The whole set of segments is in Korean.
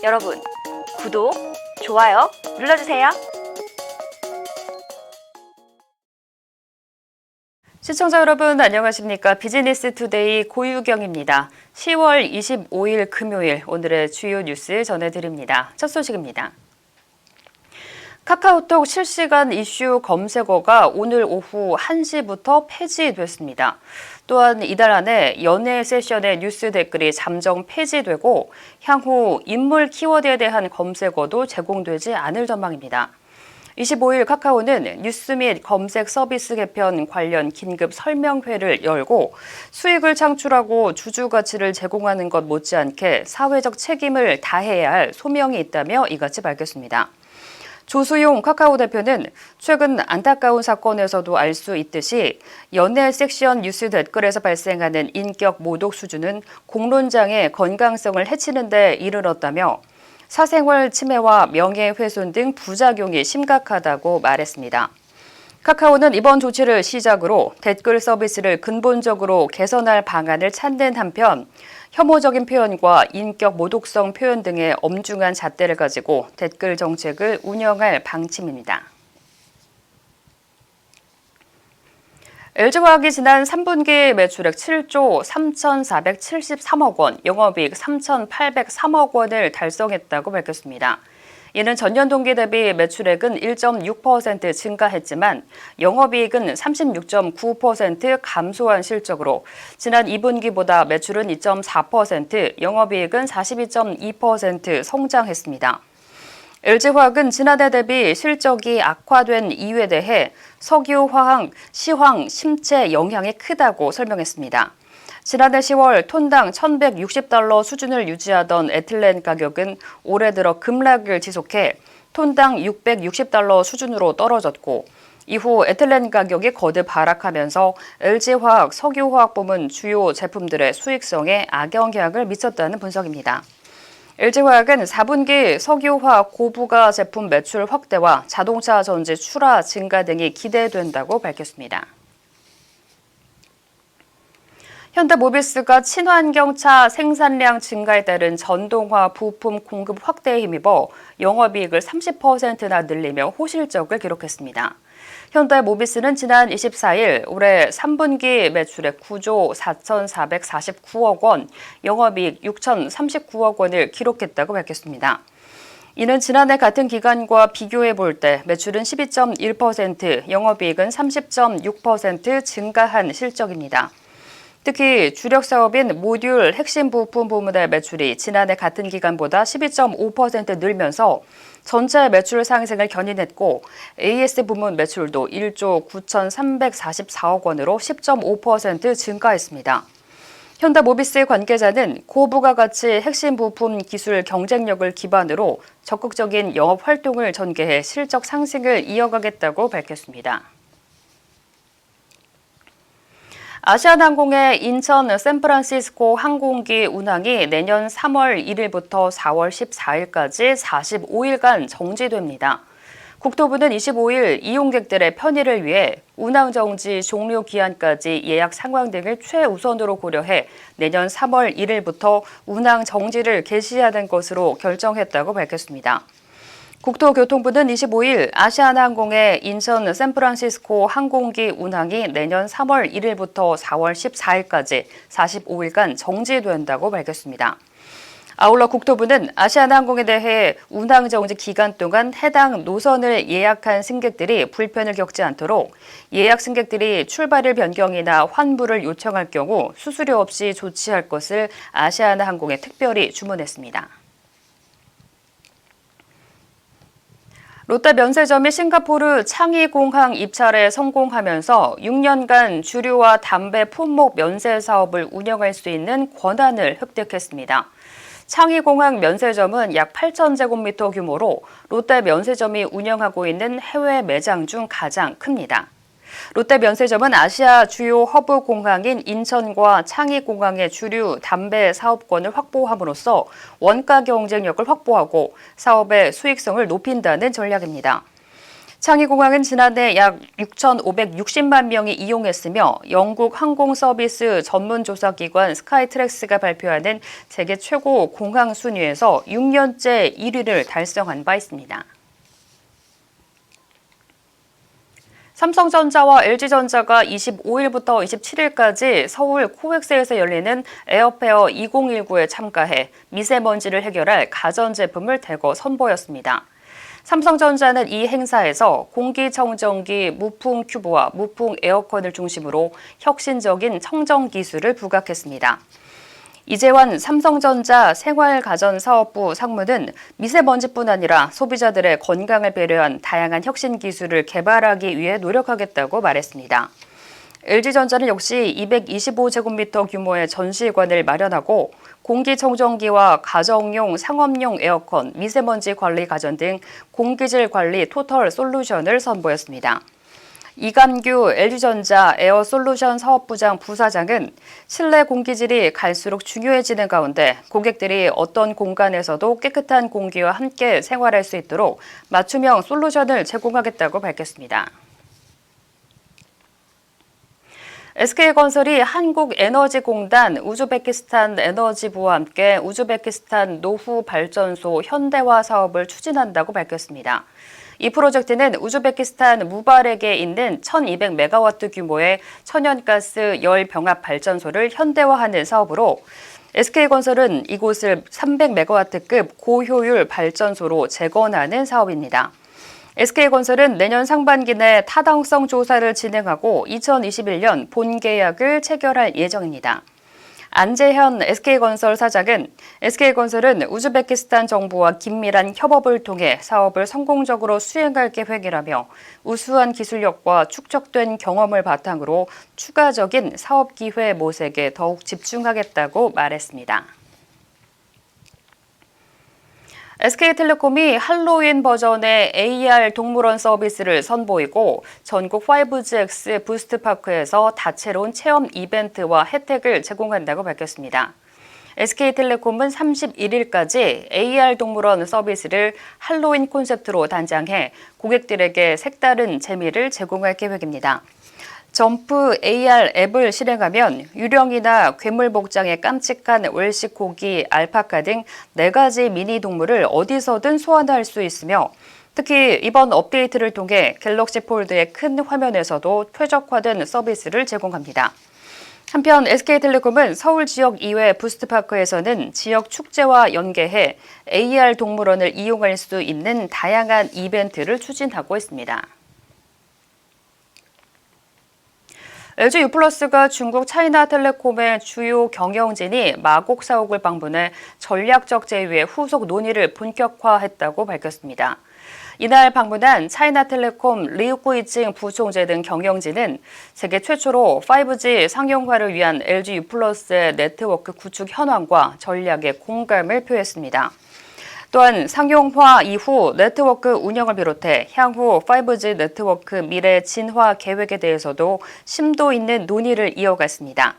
여러분, 구독, 좋아요 눌러주세요. 시청자 여러분 안녕하십니까? 비즈니스 투데이 고유경입니다. 10월 25일 금요일 오늘의 주요 뉴스 전해드립니다. 첫 소식입니다. 카카오톡 실시간 이슈 검색어가 오늘 오후 1시부터 폐지됐습니다. 또한 이달 안에 연예 세션의 뉴스 댓글이 잠정 폐지되고 향후 인물 키워드에 대한 검색어도 제공되지 않을 전망입니다. 25일 카카오는 뉴스 및 검색 서비스 개편 관련 긴급 설명회를 열고 수익을 창출하고 주주 가치를 제공하는 것 못지않게 사회적 책임을 다해야 할 소명이 있다며 이같이 밝혔습니다. 조수용 카카오 대표는 최근 안타까운 사건에서도 알 수 있듯이 연예 섹션 뉴스 댓글에서 발생하는 인격 모독 수준은 공론장의 건강성을 해치는 데 이르렀다며 사생활 침해와 명예훼손 등 부작용이 심각하다고 말했습니다. 카카오는 이번 조치를 시작으로 댓글 서비스를 근본적으로 개선할 방안을 찾는 한편 혐오적인 표현과 인격 모독성 표현 등의 엄중한 잣대를 가지고 댓글 정책을 운영할 방침입니다. LG화학이 지난 3분기 매출액 7조 3,473억 원, 영업이익 3,803억 원을 달성했다고 밝혔습니다. 이는 전년 동기 대비 매출액은 1.6% 증가했지만 영업이익은 36.9% 감소한 실적으로 지난 2분기보다 매출은 2.4%, 영업이익은 42.2% 성장했습니다. LG화학은 지난해 대비 실적이 악화된 이유에 대해 석유, 화학, 시황, 심체 영향이 크다고 설명했습니다. 지난해 10월 톤당 1,160달러 수준을 유지하던 에틸렌 가격은 올해 들어 급락을 지속해 톤당 660달러 수준으로 떨어졌고 이후 에틸렌 가격이 거듭 하락하면서 LG화학, 석유화학 부문 주요 제품들의 수익성에 악영향을 미쳤다는 분석입니다. LG화학은 4분기 석유화학 고부가 제품 매출 확대와 자동차 전지 출하 증가 등이 기대된다고 밝혔습니다. 현대모비스가 친환경차 생산량 증가에 따른 전동화 부품 공급 확대에 힘입어 영업이익을 30%나 늘리며 호실적을 기록했습니다. 현대모비스는 지난 24일 올해 3분기 매출액 9조 4,449억 원, 영업이익 6,039억 원을 기록했다고 밝혔습니다. 이는 지난해 같은 기간과 비교해 볼 때 매출은 12.1%, 영업이익은 30.6% 증가한 실적입니다. 특히 주력 사업인 모듈 핵심 부품 부문의 매출이 지난해 같은 기간보다 12.5% 늘면서 전체 매출 상승을 견인했고 AS 부문 매출도 1조 9,344억 원으로 10.5% 증가했습니다. 현대모비스 관계자는 고부가 가치 핵심 부품 기술 경쟁력을 기반으로 적극적인 영업 활동을 전개해 실적 상승을 이어가겠다고 밝혔습니다. 아시아나항공의 인천 샌프란시스코 항공기 운항이 내년 3월 1일부터 4월 14일까지 45일간 정지됩니다. 국토부는 25일 이용객들의 편의를 위해 운항 정지 종료 기한까지 예약 상황 등을 최우선으로 고려해 내년 3월 1일부터 운항 정지를 개시하는 것으로 결정했다고 밝혔습니다. 국토교통부는 25일 아시아나항공의 인천 샌프란시스코 항공기 운항이 내년 3월 1일부터 4월 14일까지 45일간 정지된다고 밝혔습니다. 아울러 국토부는 아시아나항공에 대해 운항 정지 기간 동안 해당 노선을 예약한 승객들이 불편을 겪지 않도록 예약 승객들이 출발일 변경이나 환불을 요청할 경우 수수료 없이 조치할 것을 아시아나항공에 특별히 주문했습니다. 롯데 면세점이 싱가포르 창의공항 입찰에 성공하면서 6년간 주류와 담배 품목 면세 사업을 운영할 수 있는 권한을 획득했습니다. 창의공항 면세점은 약 8,000제곱미터 규모로 롯데 면세점이 운영하고 있는 해외 매장 중 가장 큽니다. 롯데 면세점은 아시아 주요 허브 공항인 인천과 창의공항의 주류 담배 사업권을 확보함으로써 원가 경쟁력을 확보하고 사업의 수익성을 높인다는 전략입니다. 창의공항은 지난해 약 6,560만 명이 이용했으며 영국 항공 서비스 전문조사기관 스카이트랙스가 발표하는 세계 최고 공항 순위에서 6년째 1위를 달성한 바 있습니다. 삼성전자와 LG전자가 25일부터 27일까지 서울 코엑스에서 열리는 에어페어 2019에 참가해 미세먼지를 해결할 가전제품을 대거 선보였습니다. 삼성전자는 이 행사에서 공기청정기 무풍 큐브와 무풍 에어컨을 중심으로 혁신적인 청정 기술을 부각했습니다. 이재환 삼성전자 생활가전사업부 상무는 미세먼지뿐 아니라 소비자들의 건강을 배려한 다양한 혁신 기술을 개발하기 위해 노력하겠다고 말했습니다. LG전자는 역시 225제곱미터 규모의 전시관을 마련하고 공기청정기와 가정용, 상업용 에어컨, 미세먼지 관리 가전 등 공기질 관리 토털 솔루션을 선보였습니다. 이감규 LG전자 에어솔루션 사업부장 부사장은 실내 공기질이 갈수록 중요해지는 가운데 고객들이 어떤 공간에서도 깨끗한 공기와 함께 생활할 수 있도록 맞춤형 솔루션을 제공하겠다고 밝혔습니다. SK건설이 한국에너지공단 우즈베키스탄 에너지부와 함께 우즈베키스탄 노후 발전소 현대화 사업을 추진한다고 밝혔습니다. 이 프로젝트는 우즈베키스탄 무바렉에 있는 1200메가와트 규모의 천연가스 열병합 발전소를 현대화하는 사업으로 SK건설은 이곳을 300메가와트급 고효율 발전소로 재건하는 사업입니다. SK건설은 내년 상반기 내 타당성 조사를 진행하고 2021년 본계약을 체결할 예정입니다. 안재현 SK건설 사장은 SK건설은 우즈베키스탄 정부와 긴밀한 협업을 통해 사업을 성공적으로 수행할 계획이라며 우수한 기술력과 축적된 경험을 바탕으로 추가적인 사업 기회 모색에 더욱 집중하겠다고 말했습니다. SK텔레콤이 할로윈 버전의 AR 동물원 서비스를 선보이고 전국 5GX 부스트파크에서 다채로운 체험 이벤트와 혜택을 제공한다고 밝혔습니다. SK텔레콤은 31일까지 AR 동물원 서비스를 할로윈 콘셉트로 단장해 고객들에게 색다른 재미를 제공할 계획입니다. 점프 AR 앱을 실행하면 유령이나 괴물 복장의 깜찍한 월시코기, 알파카 등 4가지 미니 동물을 어디서든 소환할 수 있으며 특히 이번 업데이트를 통해 갤럭시 폴드의 큰 화면에서도 최적화된 서비스를 제공합니다. 한편 SK텔레콤은 서울 지역 이외 부스트파크에서는 지역 축제와 연계해 AR 동물원을 이용할 수 있는 다양한 이벤트를 추진하고 있습니다. LG유플러스가 중국 차이나텔레콤의 주요 경영진이 마곡 사옥을 방문해 전략적 제휴의 후속 논의를 본격화했다고 밝혔습니다. 이날 방문한 차이나텔레콤 리우구이징 부총재 등 경영진은 세계 최초로 5G 상용화를 위한 LG유플러스의 네트워크 구축 현황과 전략에 공감을 표했습니다. 또한 상용화 이후 네트워크 운영을 비롯해 향후 5G 네트워크 미래 진화 계획에 대해서도 심도 있는 논의를 이어갔습니다.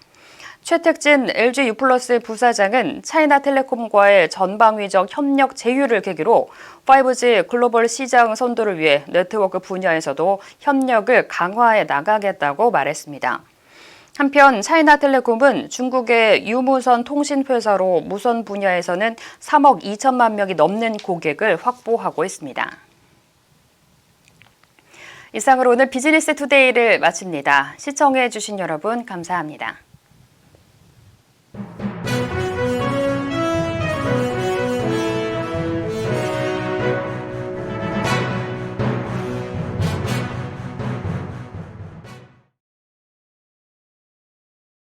최택진 LG유플러스 부사장은 차이나텔레콤과의 전방위적 협력 제휴를 계기로 5G 글로벌 시장 선도를 위해 네트워크 분야에서도 협력을 강화해 나가겠다고 말했습니다. 한편 차이나텔레콤은 중국의 유무선 통신회사로 무선 분야에서는 3억 2천만 명이 넘는 고객을 확보하고 있습니다. 이상으로 오늘 비즈니스 투데이를 마칩니다. 시청해 주신 여러분 감사합니다.